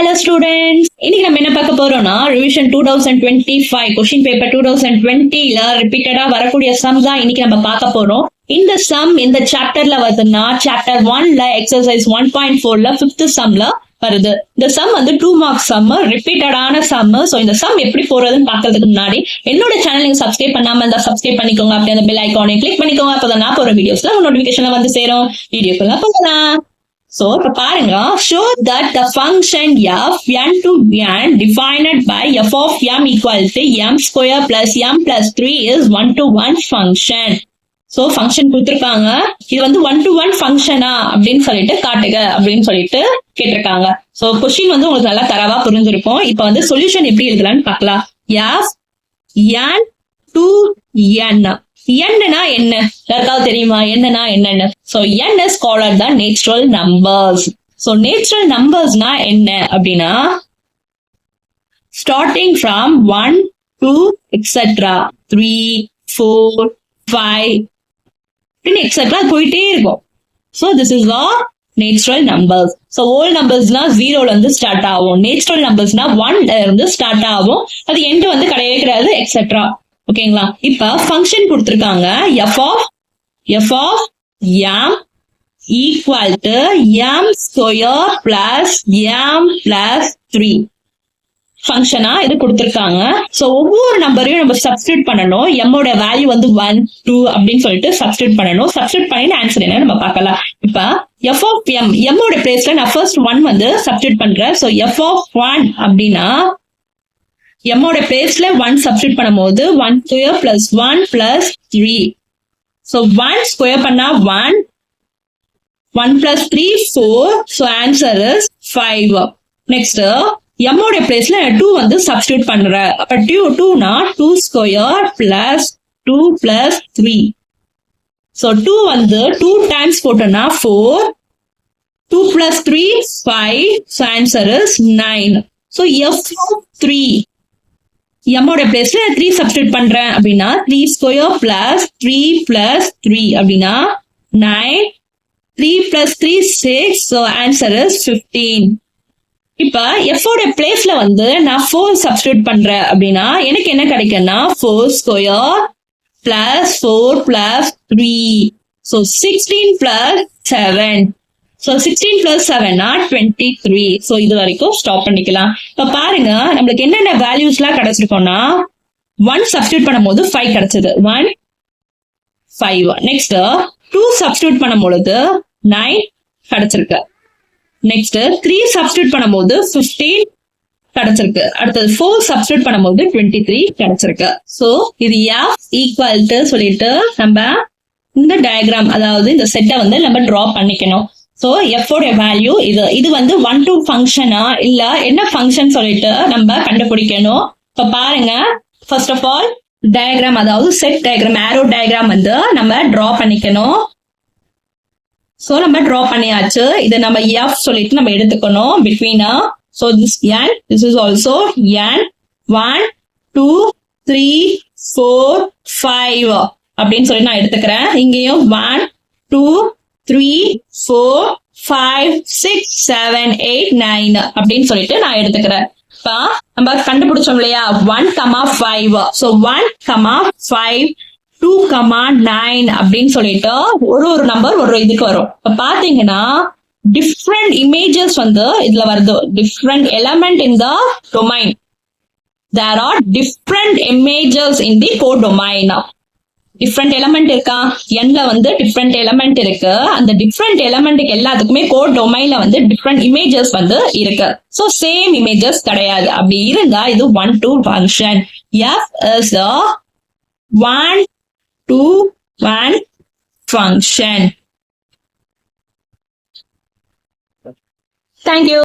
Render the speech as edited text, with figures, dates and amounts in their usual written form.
Hello students. இன்னைக்கு நம்ம என்ன பார்க்க போறோம்னா ரிவிஷன் 2025 क्वेश्चन பேப்பர் 2020 ல ரிப்பீட்டடா வரக்கூடிய சம் தான் இன்னைக்கு நம்ம பார்க்க போறோம். இந்த சம் இந்த சாப்டர்ல வருதுன்னா சாப்டர் 1 ல எக்ஸர்சைஸ் 1.4 ல 5th சம்ல வருது. இந்த சம் வந்து 2 மார்க்ஸ் சம், ரிப்பீட்டடான சம். சோ இந்த சம் எப்படி போறதுன்னு பார்க்கிறதுக்கு முன்னாடி என்னோட சேனல் நீங்க சப்ஸ்கிரைப் பண்ணாம இருந்தா சப்ஸ்கிரைப் பண்ணிக்கோங்க. அப்படியே அந்த பெல் ஐகானை கிளிக் பண்ணிக்கோங்க. அப்பதான் நான் போற வீடியோஸ்ல நோட்டிபிகேஷன்ல வந்து சேரும். வீடியோக்குள்ள போகலாம். So, இப்ப பாருங்க, show that the function f n to n defined by f of m equal to m square plus m plus 3 is 1-to-1 function. So, function கொடுத்திருக்காங்க. இது வந்து 1-to-1 functionா அப்படின்னு சொல்லிட்டு காட்டுக அப்படின்னு சொல்லிட்டு கேட்டிருக்காங்க. So, question வந்து உங்களுக்கு நல்லா தரவா புரிஞ்சிருக்கும். இப்ப வந்து சொல்யூஷன் எப்படி எழுதலாம்னு பார்க்கலாம். f n to n. என்னன்னா என்ன யாருக்காவது தெரியுமா? என்னன்னா என்னன்னு? So n is called the natural numbers. So natural numbersனா என்ன அப்படின்னா starting from 1 to etc 3 4 5 அப்படின்னு etc போயிட்டே இருக்கும். So this is the natural numbers. So whole numbersனா 0 ல இருந்து ஸ்டார்ட் ஆகும். natural numbersனா 1 ல இருந்து ஸ்டார்ட் ஆகும். அது end வந்து கிடையவே கிடையாது etc. ஓகேங்களா? இப்ப ஃபங்க்ஷன் கொடுத்திருக்காங்க f of m equal to m square plus m plus 3 ஃபங்க்ஷனா இது கொடுத்திருக்காங்க. சோ ஒவ்வொரு நம்பரையும் நம்ம சப்ஸ்டிட்யூட் பண்ணணும். m ஓட வேல்யூ வந்து 1 2 அப்படின்னு சொல்லிட்டு சப்ஸ்டிட்யூட் பண்ணணும். சப்ஸ்டிட்யூட் பண்ணி ஆன்சர் என்ன நம்ம பார்க்கலாம். இப்ப f of m ஓட பிளேஸ்ல நான் ஃபர்ஸ்ட் 1 வந்து சப்ஸ்டிட்யூட் பண்றேன். சோ f of 1 அப்படின்னா m ஓட பிளேஸ்ல 1 சப்ஸ்டிட்யூட் பண்ணும்போது 1 square plus 1 plus 3. So 1 square பண்ணா 1 1 plus 3 4. So answer is 5. Next m ஓட பிளேஸ்ல 2 வந்து சப்ஸ்டிட்யூட் பண்றேன். அப்ப 2 னா 2 ஸ்கொயர் பிளஸ் 2 பிளஸ் 3. So 2 வந்து 2 டைம்ஸ் போட்டோம்னா 4. 2 plus 3 5. So answer is 9. So f of 3 m ஓட பிளேஸ்ல 3 சப்ஸ்டிட்யூட் பண்றேன் அப்படின்னா 3 ஸ்கொயர் பிளஸ் 3 பிளஸ் 3 அப்படின்னா 9. 3 பிளஸ் 3 6. So answer is 15. இப்ப f ஓட பிளேஸ்ல வந்து நான் 4 சப்ஸ்டிட்யூட் பண்றேன் அப்படின்னா எனக்கு என்ன கிடைக்கும்னா 4 square plus 4 plus 3. So 16 plus 7. So 16 plus 7 னா 23. So இது வரைக்கும் ஸ்டாப் பண்ணிக்கலாம். இப்ப பாருங்க நம்மளுக்கு என்னென்ன வேல்யூஸ் எல்லாம் கிடைச்சிருக்கோம்னா 1 சப்ஸ்டிட்யூட் பண்ணும்போது 5 கிடைச்சது. 1 5. நெக்ஸ்ட் 2 சப்ஸ்டிட்யூட் பண்ணும்போது 9 கிடைச்சிருக்கு. நெக்ஸ்ட் 3 சப்ஸ்டிட்யூட் பண்ணும்போது 15 கிடைச்சிருக்கு. அடுத்தது 4 சப்ஸ்டிட்யூட் பண்ணும்போது 23 கிடைச்சிருக்கு. சோ இது f ஈக்குவல் டு சொல்லிட்டு நம்ம இந்த டயக்ராம் அதாவது இந்த செட்டை வந்து நம்ம டிரா பண்ணிக்கணும். சோ f ஓட வேல்யூ இது வந்து 1-to ஃபங்க்ஷனா இல்ல என்ன ஃபங்க்ஷன் சொல்லிட்டு நம்ம கண்டுபிடிக்கணும். இப்ப பாருங்க ஃபர்ஸ்ட் ஆஃப் ஆல் டயக்ராம் அதாவது செட் டயக்ராம் ஆரோ டயக்ராம் வந்து நம்ம டிரா பண்ணிக்கணும். சோ நம்ம டிரா பண்ணியாச்சு. இதை நம்ம f சொல்லிட்டு நம்ம எடுத்துக்கணும் பிட்வீனா. So this is also n 1 2 3 4 5 அப்படின்னு சொல்லி நான் எடுத்துக்கிறேன். இங்கேயும் 1 2 3 4 5 6 7 8 9 அப்படின்னு சொல்லிட்டு நான் எடுத்துக்கிறேன். இப்ப நம்ம கண்டுபிடிச்சோம் இல்லையா 1 5. So 1 5 2 9 அப்படின்னு சொல்லிட்டு ஒரு நம்பர் ஒரு இதுக்கு வரும். இப்ப பாத்தீங்கன்னா டிஃப்ரெண்ட் இமேஜஸ் வந்து இதுல வருது. Different element in the domain. There are different images in the codomain. Different element இருக்கா? என்ல வந்து டிஃப்ரெண்ட் எலமெண்ட் இருக்கு. அந்த டிஃப்ரெண்ட் எலமெண்ட்டுக்கு எல்லாத்துக்குமே கோட் டொமைன்ல வந்து டிஃப்ரெண்ட் இமேஜஸ் வந்து இருக்கு. சோ சேம் இமேஜஸ் கிடையாது. அப்படி இருந்தா இது 1-to function. f is a 1-to-1 function. Thank you.